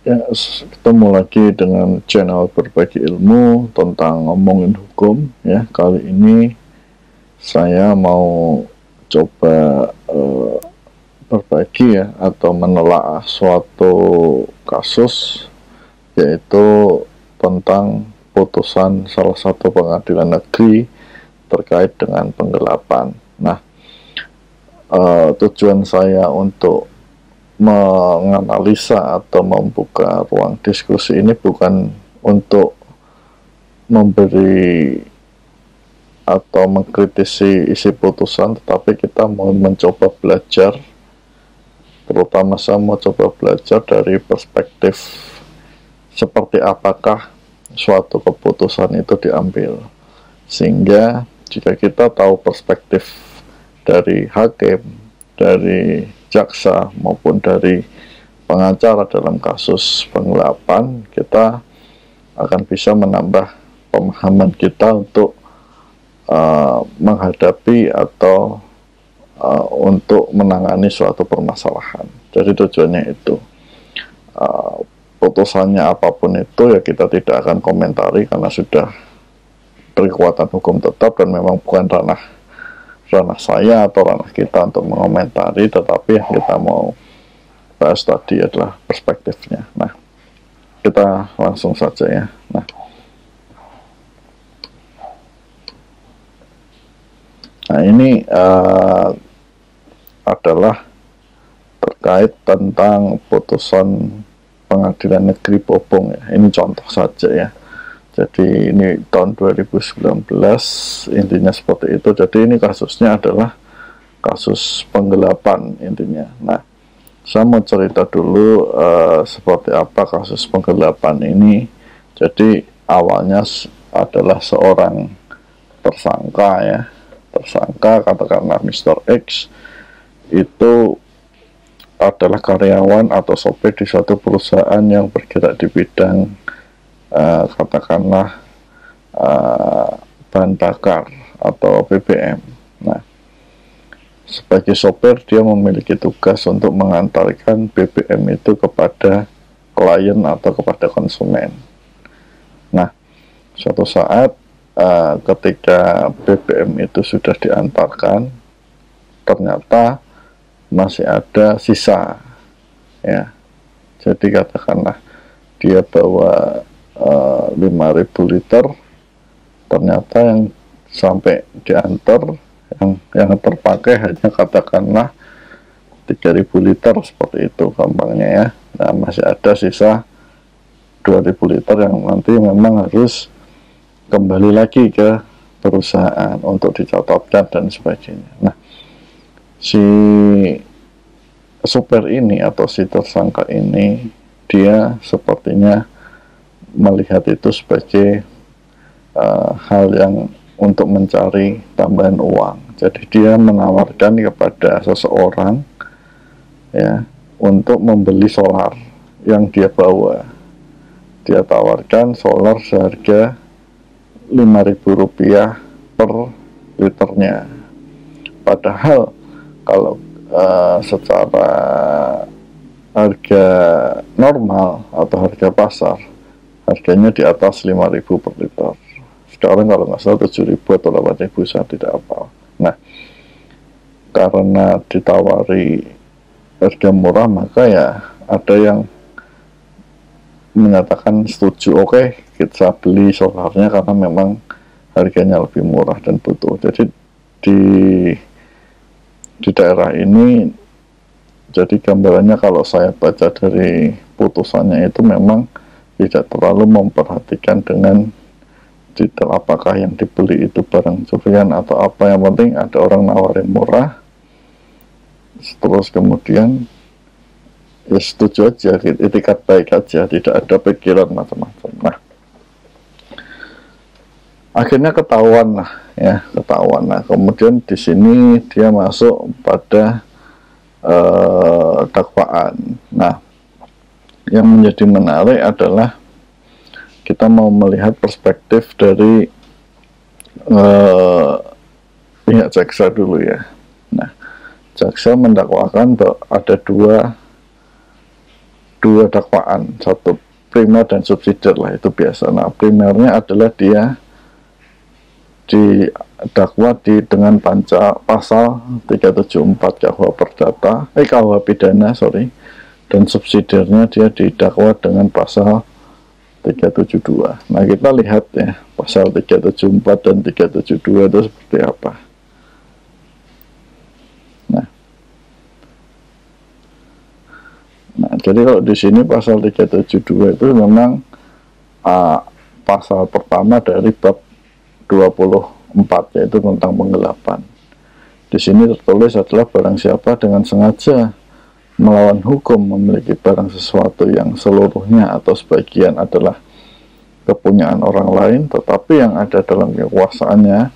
Ya, ketemu lagi dengan channel berbagi ilmu tentang ngomongin hukum ya. Kali ini saya mau coba berbagi ya atau menelaah suatu kasus, yaitu tentang putusan salah satu pengadilan negeri terkait dengan penggelapan. Nah, tujuan saya untuk menganalisa atau membuka ruang diskusi ini bukan untuk memberi atau mengkritisi isi putusan, tetapi kita mau mencoba belajar, terutama saya mau coba belajar dari perspektif seperti apakah suatu keputusan itu diambil, sehingga jika kita tahu perspektif dari hakim, dari jaksa maupun dari pengacara dalam kasus penggelapan, kita akan bisa menambah pemahaman kita untuk menghadapi atau untuk menangani suatu permasalahan. Jadi tujuannya itu, putusannya apapun itu ya kita tidak akan komentari karena sudah berkekuatan hukum tetap dan memang bukan ranah saya atau ranah kita untuk mengomentari, tetapi yang kita mau bahas tadi adalah perspektifnya. Nah, kita langsung saja ya. Nah ini adalah terkait tentang putusan pengadilan negeri Bobong ya. Ini contoh saja ya. Jadi ini tahun 2019, intinya seperti itu. Jadi ini kasusnya adalah kasus penggelapan intinya. Nah, saya mau cerita dulu seperti apa kasus penggelapan ini. Jadi awalnya adalah seorang tersangka ya. Tersangka katakanlah Mr. X itu adalah karyawan atau sopir di suatu perusahaan yang bergerak di bidang katakanlah bahan bakar atau BBM. Nah, sebagai sopir dia memiliki tugas untuk mengantarkan BBM itu kepada klien atau kepada konsumen. Nah, suatu saat ketika BBM itu sudah diantarkan, ternyata masih ada sisa ya. Jadi katakanlah dia bawa 5.000 liter, ternyata yang sampai diantar yang terpakai hanya katakanlah 3.000 liter, seperti itu gampangnya ya. Nah, masih ada sisa 2.000 liter yang nanti memang harus kembali lagi ke perusahaan untuk dicatatkan dan sebagainya. Nah, si supir ini atau si tersangka ini, dia sepertinya melihat itu sebagai hal yang untuk mencari tambahan uang. Jadi dia menawarkan kepada seseorang ya untuk membeli solar yang dia bawa. Dia tawarkan solar seharga Rp5.000 per liternya. Padahal kalau secara harga normal atau harga pasar, harganya di atas 5.000 per liter. Sekarang kalau nggak salah 7.000 atau 8.000, saya tidak apa. Nah, karena ditawari harga murah, maka ya ada yang menyatakan setuju, oke, kita beli solarnya karena memang harganya lebih murah dan butuh. Jadi di daerah ini, jadi gambarannya kalau saya baca dari putusannya itu memang tidak terlalu memperhatikan dengan detail apakah yang dibeli itu barang curian atau apa. Yang penting ada orang nawarin murah, terus kemudian ya setuju aja, itikat baik aja, tidak ada pikiran macam-macam. Nah, akhirnya ketahuan lah ya, ketahuan. Nah, kemudian di sini dia masuk pada dakwaan. Nah, yang menjadi menarik adalah kita mau melihat perspektif dari pihak jaksa dulu ya. Nah, jaksa mendakwakan bahwa ada dua dua dakwaan, satu primer dan subsidiar lah, itu biasa. Nah, primernya adalah dia didakwa dengan pasal 374 KUH Perdata, KUH Pidana, dan subsidiarnya dia didakwa dengan pasal 372. Nah, kita lihat ya, pasal 374 dan 372 itu seperti apa. Nah, jadi kalau di sini pasal 372 itu memang pasal pertama dari bab 24, yaitu tentang penggelapan. Di sini tertulis adalah barang siapa dengan sengaja melawan hukum memiliki barang sesuatu yang seluruhnya atau sebagian adalah kepunyaan orang lain, tetapi yang ada dalam kekuasaannya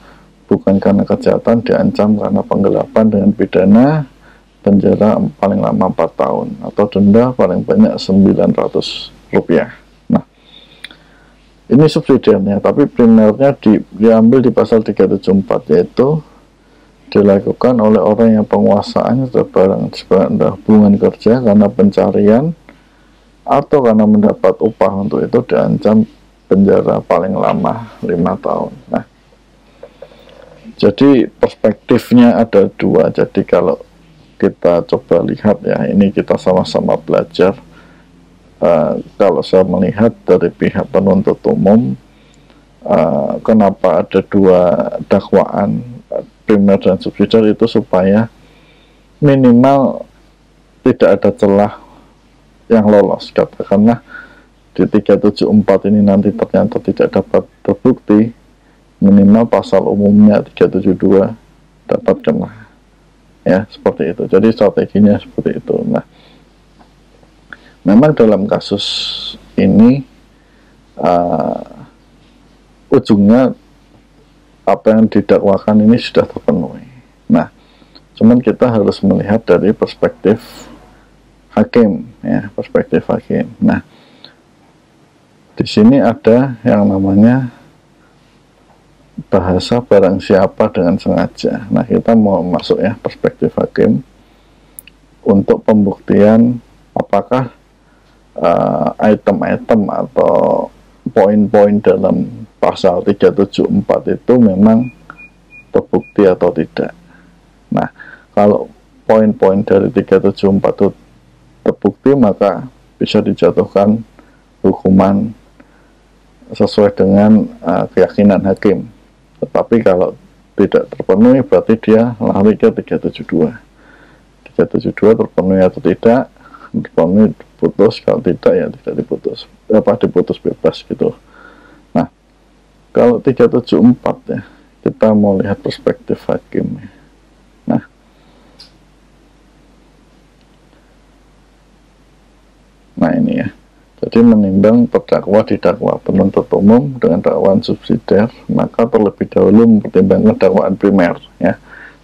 bukan karena kejahatan, diancam karena penggelapan dengan pidana penjara paling lama 4 tahun atau denda paling banyak Rp900. Nah, ini subsidiarnya, tapi primernya diambil di pasal 374, yaitu dilakukan oleh orang yang penguasaannya terbarang hubungan kerja karena pencarian atau karena mendapat upah untuk itu diancam penjara paling lama 5 tahun. Nah, jadi perspektifnya ada dua. Jadi kalau kita coba lihat ya, ini kita sama-sama belajar. Kalau saya melihat dari pihak penuntut umum, kenapa ada dua dakwaan, primer dan subsidiar, itu supaya minimal tidak ada celah yang lolos. Katakanlah di 374 ini nanti ternyata tidak dapat terbukti, minimal pasal umumnya 372 dapat kena. Ya, seperti itu. Jadi strateginya seperti itu. Nah, memang dalam kasus ini ujungnya apa yang didakwakan ini sudah terpenuhi. Nah, cuman kita harus melihat dari perspektif hakim, ya, perspektif hakim. Nah, di sini ada yang namanya bahasa barang siapa dengan sengaja. Nah, kita mau masuk ya perspektif hakim untuk pembuktian apakah item-item atau poin-poin dalam pasal 374 itu memang terbukti atau tidak. Nah, kalau poin-poin dari 374 itu terbukti, maka bisa dijatuhkan hukuman sesuai dengan keyakinan hakim. Tetapi kalau tidak terpenuhi, berarti dia lari ke 372. 372 terpenuhi atau tidak, terpenuhi diputus, kalau tidak ya tidak diputus, diputus bebas gitu. Nah, kalau 374 ya, kita mau lihat perspektif hakim. Nah ini ya, jadi menimbang terdakwa didakwa penuntut umum dengan dakwaan subsidiar, maka terlebih dahulu mempertimbangkan dakwaan primer ya.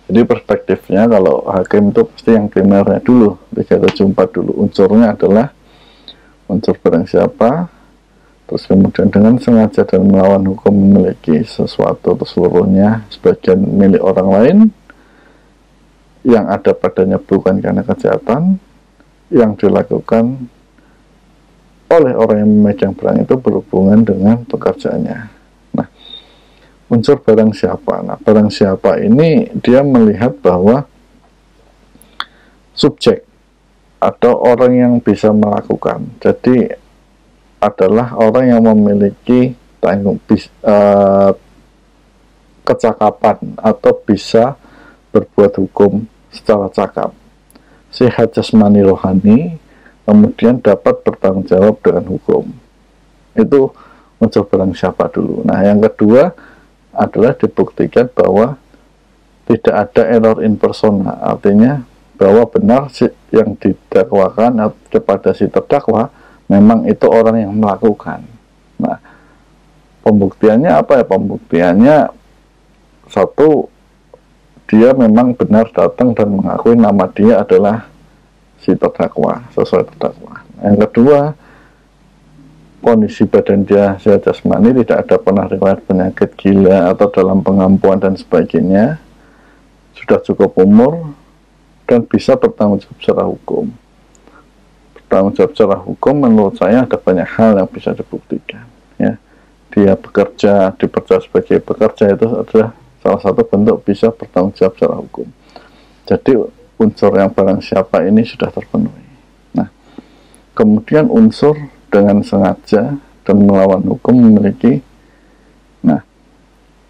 Jadi perspektifnya kalau hakim itu pasti yang primernya dulu, 374 dulu. Unsurnya adalah unsur barang siapa, terus kemudian dengan sengaja dan melawan hukum memiliki sesuatu atau seluruhnya sebagian milik orang lain, yang ada padanya bukan karena kejahatan, yang dilakukan oleh orang yang memegang barang itu berhubungan dengan pekerjaannya. Nah, unsur barang siapa. Nah, barang siapa ini dia melihat bahwa subjek atau orang yang bisa melakukan. Jadi adalah orang yang memiliki kecakapan atau bisa berbuat hukum secara cakap, sehat jasmani rohani, kemudian dapat bertanggung jawab dengan hukum. Itu unsur barang siapa dulu. Nah, yang kedua adalah dibuktikan bahwa tidak ada error in persona, artinya bahwa benar yang didakwakan kepada si terdakwa memang itu orang yang melakukan. Nah, pembuktiannya apa ya? Pembuktiannya satu, dia memang benar datang dan mengakui nama dia adalah si terdakwa, sesuai terdakwa. Yang kedua, kondisi badan dia sehat jasmani, tidak ada pernah riwayat penyakit gila atau dalam pengampuan dan sebagainya, sudah cukup umur dan bisa bertanggung jawab secara hukum. bertanggung jawab secara hukum, menurut saya ada banyak hal yang bisa dibuktikan, ya. Dia bekerja, dipercaya sebagai pekerja, itu adalah salah satu bentuk bisa bertanggung jawab secara hukum. Jadi unsur yang barang siapa ini sudah terpenuhi. Nah, kemudian unsur dengan sengaja dan melawan hukum memiliki. Nah,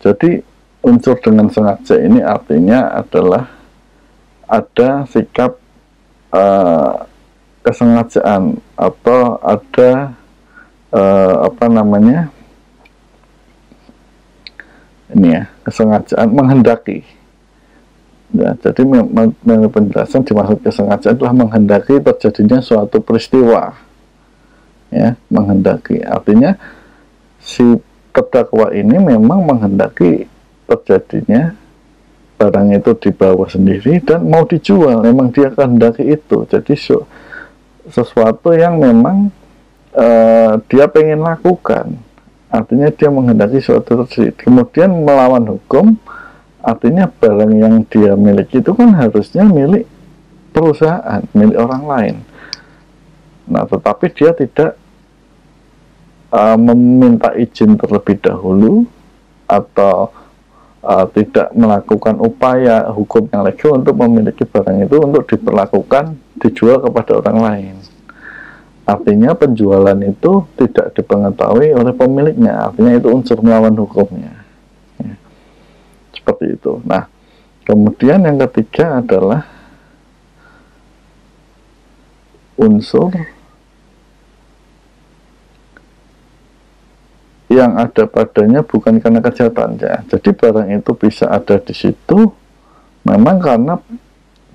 jadi unsur dengan sengaja ini artinya adalah ada sikap kesengajaan atau ada kesengajaan menghendaki. Ya, jadi menurut penjelasan dimaksud kesengajaan adalah menghendaki terjadinya suatu peristiwa, ya, menghendaki artinya si terdakwa ini memang menghendaki terjadinya barang itu dibawa sendiri dan mau dijual, memang dia kehendaki itu. Jadi sesuatu yang memang dia pengen lakukan, artinya dia menghendaki suatu terjadi. Kemudian melawan hukum artinya barang yang dia miliki itu kan harusnya milik perusahaan, milik orang lain. Nah, tetapi dia tidak meminta izin terlebih dahulu atau tidak melakukan upaya hukum yang legal untuk memiliki barang itu untuk diperlakukan, dijual kepada orang lain. Artinya penjualan itu tidak dipengetahui oleh pemiliknya, artinya itu unsur melawan hukumnya. Seperti itu. Nah, kemudian yang ketiga adalah unsur yang ada padanya bukan karena kejahatan, ya. Jadi barang itu bisa ada di situ memang karena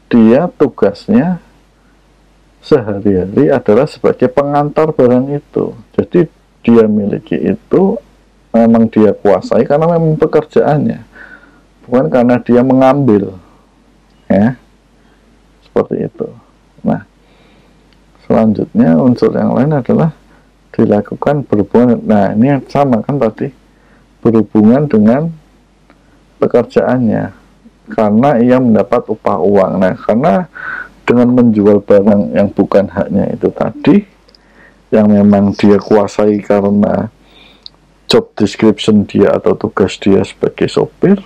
dia tugasnya sehari-hari adalah sebagai pengantar barang itu. Jadi dia miliki itu memang dia kuasai karena memang pekerjaannya, bukan karena dia mengambil, ya, seperti itu. Nah, selanjutnya unsur yang lain adalah dilakukan berhubungan. Nah, ini sama kan tadi, berhubungan dengan pekerjaannya karena ia mendapat upah uang. Nah, karena dengan menjual barang yang bukan haknya itu tadi, yang memang dia kuasai karena job description dia atau tugas dia sebagai sopir,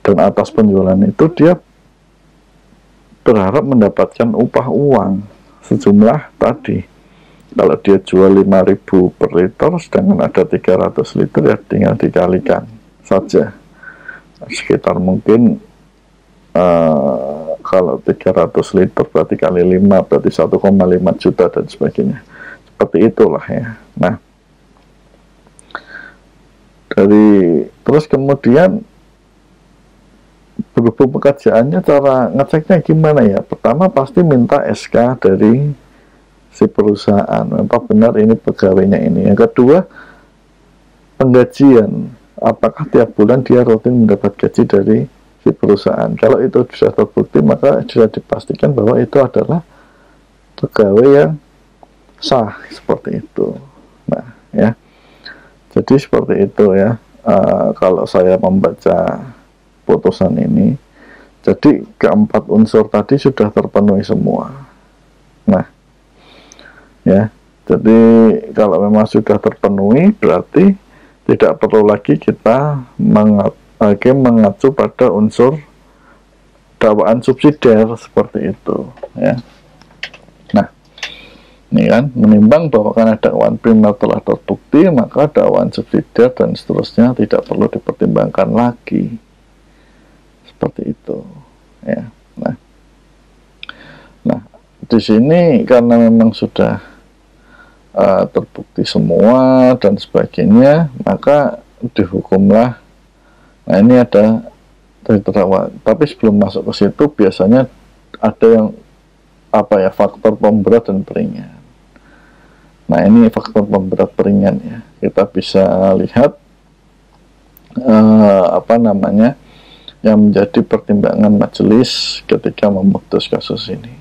dan atas penjualan itu dia berharap mendapatkan upah uang sejumlah tadi. Kalau dia jual 5.000 per liter, sedangkan ada 300 liter, ya tinggal dikalikan saja. Sekitar mungkin kalau 300 liter berarti kali 5 berarti 1,5 juta dan sebagainya. Seperti itulah, ya. Nah, terus kemudian berhubung pekerjaannya, cara ngeceknya gimana, ya? Pertama pasti minta SK dari si perusahaan, apa benar ini pegawainya ini. Yang kedua, penggajian, apakah tiap bulan dia rutin mendapat gaji dari si perusahaan. Kalau itu sudah terbukti, maka sudah dipastikan bahwa itu adalah pegawai yang sah, seperti itu. Nah, ya, jadi seperti itu, ya. Kalau saya membaca putusan ini, jadi keempat unsur tadi sudah terpenuhi semua. Nah, ya, jadi kalau memang sudah terpenuhi, berarti tidak perlu lagi kita mengacu pada unsur dakwaan subsidiar seperti itu, ya. Nah, ini kan menimbang bahwa karena dakwaan primer telah terbukti, maka dakwaan subsidiar dan seterusnya tidak perlu dipertimbangkan lagi, seperti itu, ya. Nah, di sini karena memang sudah terbukti semua dan sebagainya, maka dihukumlah. Nah, ini ada dari terdakwa. Tapi sebelum masuk ke situ, biasanya ada yang faktor pemberat dan peringan. Nah, ini faktor pemberat peringan, ya. Kita bisa lihat yang menjadi pertimbangan majelis ketika memutus kasus ini,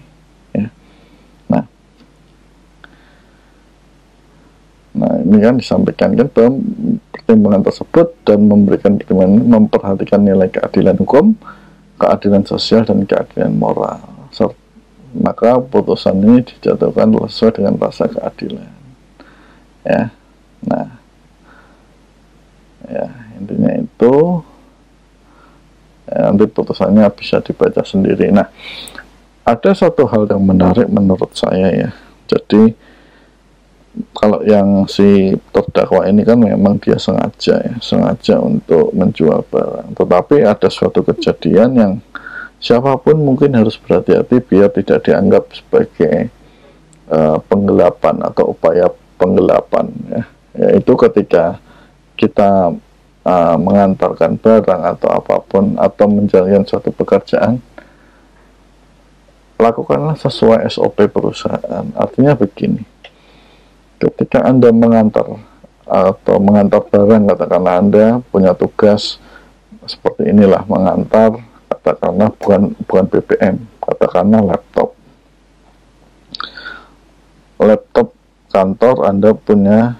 ya. Nah, ini kan disampaikan kan bahwa pertimbangan tersebut dan memberikan pertimbangan memperhatikan nilai keadilan hukum, keadilan sosial, dan keadilan moral. maka putusan ini dijatuhkan sesuai dengan rasa keadilan. Ya, nah, ya intinya itu. Ya, nanti putusannya bisa dibaca sendiri. Nah, ada satu hal yang menarik menurut saya ya. Jadi kalau yang si terdakwa ini kan memang dia sengaja untuk menjual barang. Tetapi ada suatu kejadian yang siapapun mungkin harus berhati-hati biar tidak dianggap sebagai penggelapan atau upaya penggelapan ya. Yaitu ketika kita mengantarkan barang atau apapun atau menjalankan suatu pekerjaan, lakukanlah sesuai SOP perusahaan. Artinya begini, ketika Anda mengantar atau mengantar barang, katakanlah Anda punya tugas seperti inilah, mengantar katakanlah bukan BBM, katakanlah laptop kantor, Anda punya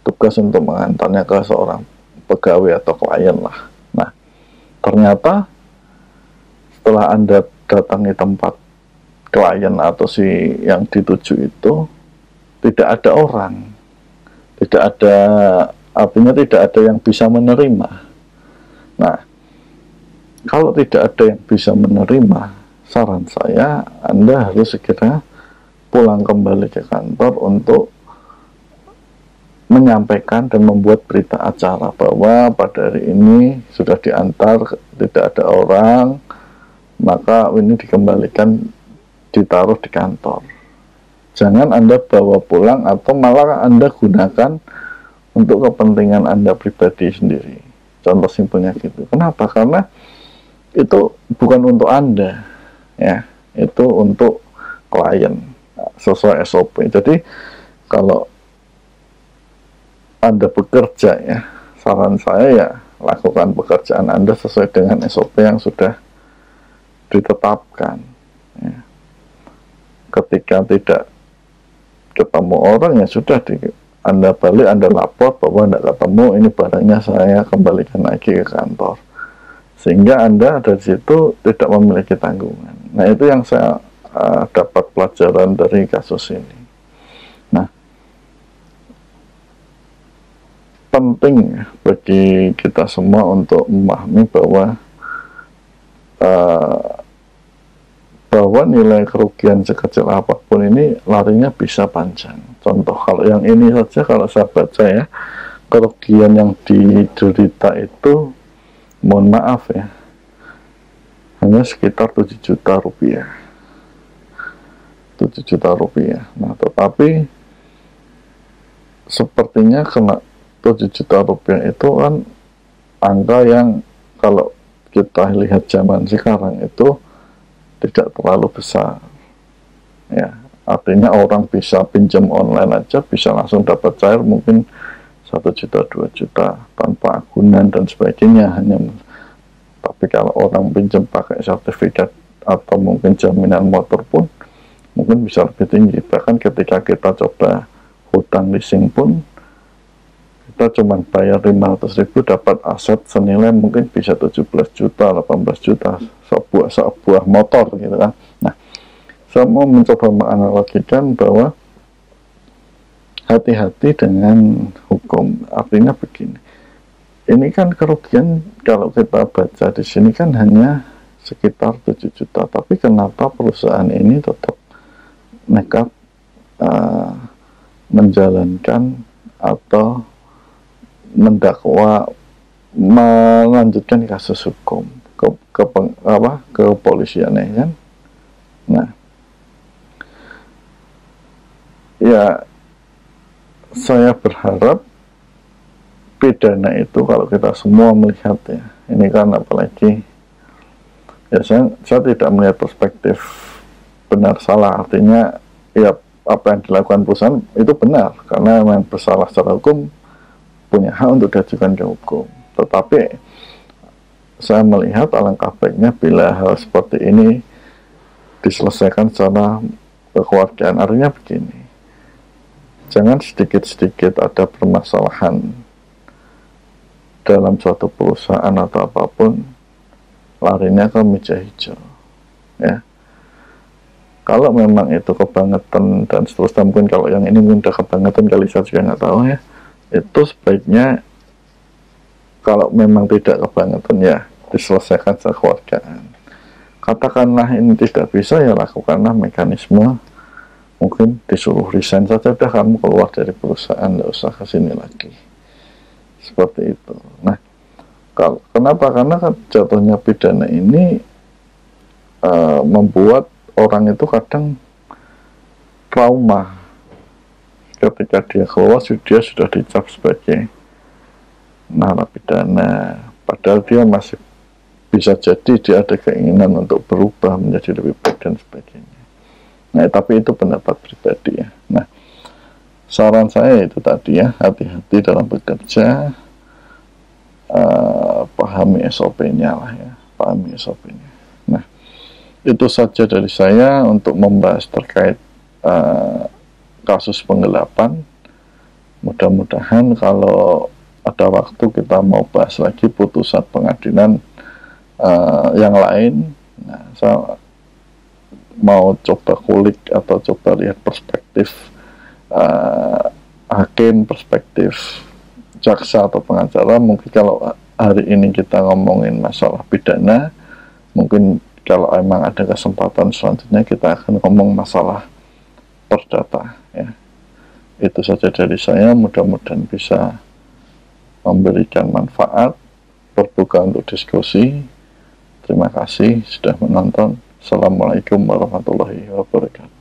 tugas untuk mengantarnya ke seorang pegawai atau klien lah. Nah, ternyata setelah Anda datangi tempat klien atau si yang dituju itu, tidak ada orang, artinya tidak ada yang bisa menerima. Nah, kalau tidak ada yang bisa menerima, saran saya Anda harus segera pulang kembali ke kantor untuk menyampaikan dan membuat berita acara bahwa pada hari ini sudah diantar, tidak ada orang, maka ini dikembalikan, ditaruh di kantor. Jangan Anda bawa pulang atau malah Anda gunakan untuk kepentingan Anda pribadi sendiri. Contoh simpelnya gitu. Kenapa? Karena itu bukan untuk Anda, ya, itu untuk klien sesuai SOP. Jadi kalau Anda bekerja ya, saran saya ya lakukan pekerjaan Anda sesuai dengan SOP yang sudah ditetapkan. Ya. Ketika tidak ketemu orang ya sudah, Anda balik, Anda lapor bahwa tidak ketemu, ini barangnya saya kembalikan lagi ke kantor, sehingga Anda dari situ tidak memiliki tanggungan. Nah, itu yang saya dapat pelajaran dari kasus ini. Nah, penting bagi kita semua untuk memahami bahwa nilai kerugian sekecil apapun ini larinya bisa panjang. Contoh, kalau yang ini saja, kalau saya baca ya, kerugian yang diderita itu, mohon maaf ya, hanya sekitar 7 juta rupiah. 7 juta rupiah. Nah, tetapi sepertinya kena 7 juta rupiah itu kan angka yang kalau kita lihat zaman sekarang itu tidak terlalu besar. Ya, artinya orang bisa pinjam online aja bisa langsung dapat cair mungkin 1 juta, 2 juta tanpa agunan dan sebagainya. Tapi kalau orang pinjam pakai sertifikat atau mungkin jaminan motor pun mungkin bisa lebih tinggi. Bahkan ketika kita coba hutang leasing pun kita cuma bayar 500.000 dapat aset senilai mungkin bisa 17 juta, 18 juta sebuah motor gitu kan. Nah, saya mau mencoba menganalogikan bahwa hati-hati dengan hukum. Artinya begini, ini kan kerugian kalau kita baca di sini kan hanya sekitar 7 juta, tapi kenapa perusahaan ini tetap nekat menjalankan atau mendakwa melanjutkan kasus hukum ke kepolisian ya kan. Nah, ya saya berharap pidana itu kalau kita semua melihat ya, ini kan apalagi ya saya tidak melihat perspektif benar salah, artinya ya apa yang dilakukan perusahaan itu benar karena memang bersalah secara hukum, punya hak untuk diajukan ke hukum. Tetapi saya melihat alangkah baiknya bila hal seperti ini diselesaikan secara kekeluargaan. Artinya begini, jangan sedikit-sedikit ada permasalahan dalam suatu perusahaan atau apapun larinya ke meja hijau ya. Kalau memang itu kebangetan dan seterusnya, mungkin kalau yang ini mungkin udah kebangetan kali, saya juga nggak tahu ya, itu sebaiknya kalau memang tidak kebangetan ya diselesaikan sekeluargaan. Katakanlah ini tidak bisa, ya lakukanlah mekanisme, mungkin disuruh resign saja, udah kamu keluar dari perusahaan, nggak usah kesini lagi, seperti itu. Nah, kenapa? Karena kan jatuhnya pidana ini membuat orang itu kadang trauma ketika dia keluar, dia sudah dicap sebagai narapidana, padahal dia masih bisa jadi dia ada keinginan untuk berubah menjadi lebih baik dan sebagainya. Nah, tapi itu pendapat pribadi ya. Nah, saran saya itu tadi ya, hati-hati dalam bekerja, pahami SOP-nya lah ya, pahami SOP-nya. Nah, itu saja dari saya untuk membahas terkait kasus penggelapan. Mudah-mudahan kalau ada waktu kita mau bahas lagi putusan pengadilan yang lain. Nah, saya mau coba kulik atau coba lihat perspektif hakim, perspektif jaksa atau pengacara. Mungkin kalau hari ini kita ngomongin masalah pidana, mungkin kalau emang ada kesempatan selanjutnya kita akan ngomong masalah perdata ya. Itu saja dari saya, mudah-mudahan bisa memberikan manfaat, terbuka untuk diskusi. Terima kasih sudah menonton. Assalamualaikum warahmatullahi wabarakatuh.